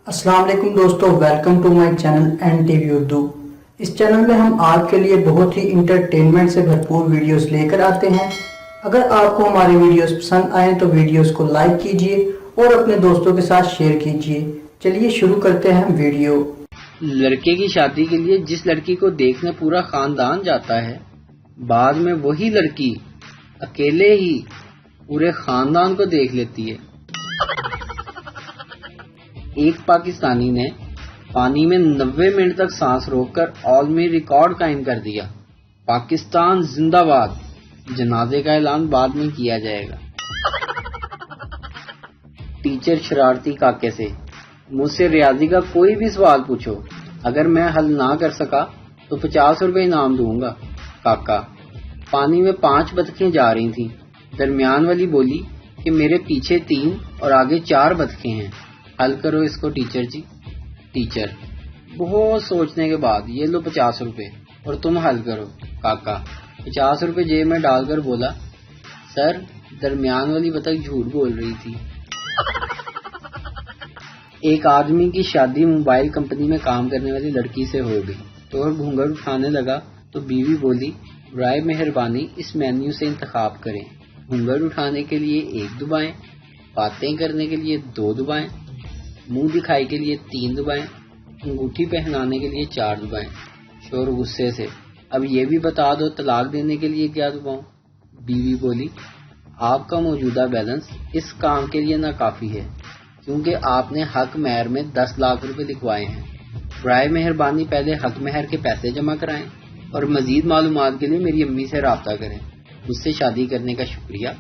अस्सलाम वालेकुम दोस्तों, welcome to my channel N TV Urdu. इस चैनल में हम आपके लिए बहुत ही इंटरटेनमेंट से भरपूर वीडियोस लेकर आते हैं। अगर आपको हमारी वीडियोस पसंद आए तो वीडियोस को लाइक कीजिए और अपने दोस्तों के साथ शेयर कीजिए। चलिए शुरू करते हैं वीडियो। लड़के की शादी के लिए जिस लड़की को देखने पूरा खानदान जाता है, बाद में वही लड़की अकेले ही पूरे खानदान को देख लेती है। एक पाकिस्तानी ने पानी में 90 मिनट तक सांस रोककर आलमी रिकॉर्ड कायम कर दिया। पाकिस्तान जिंदाबाद। जनाजे का ऐलान बाद में किया जाएगा। टीचर शरारती काके से, मुझसे रियाजी का कोई भी सवाल पूछो, अगर मैं हल ना कर सका तो 50 रुपए इनाम दूंगा। काका, पानी में 5 बतखें जा रही थी। दरमियान वाली बोली कि मेरे पीछे 3 और आगे 4 बतखें हैं, हल करो इसको टीचर जी। टीचर, बहुत सोचने के बाद, ये लो 50 रुपए और तुम हल करो। काका 50 रुपए जेब में डालकर बोला, सर दरमियान वाली बतख झूठ बोल रही थी। एक आदमी की शादी मोबाइल कंपनी में काम करने वाली लड़की से हो गई तो वह घूंघट उठाने लगा तो बीवी बोली, बराए मेहरबानी इस मेन्यू से इंतखाब करें। घूंघट उठाने के लिए 1 दबाएं, बातें करने के लिए 2 दबाएं, मुंह दिखाई के लिए 3 दबाएं, अंगूठी पहनाने के लिए 4 दबाएं। शोर गुस्से से, अब ये भी बता दो तलाक देने के लिए क्या दबाऊं? बीवी बोली, आपका मौजूदा बैलेंस इस काम के लिए नाकाफी है क्योंकि आपने हक महर में 10 लाख रुपए लिखवाए हैं। बराए मेहरबानी पहले हक महर के पैसे जमा कराएं और मजीद मालूमात के लिए मेरी अम्मी से राब्ता करें। मुझसे शादी करने का शुक्रिया।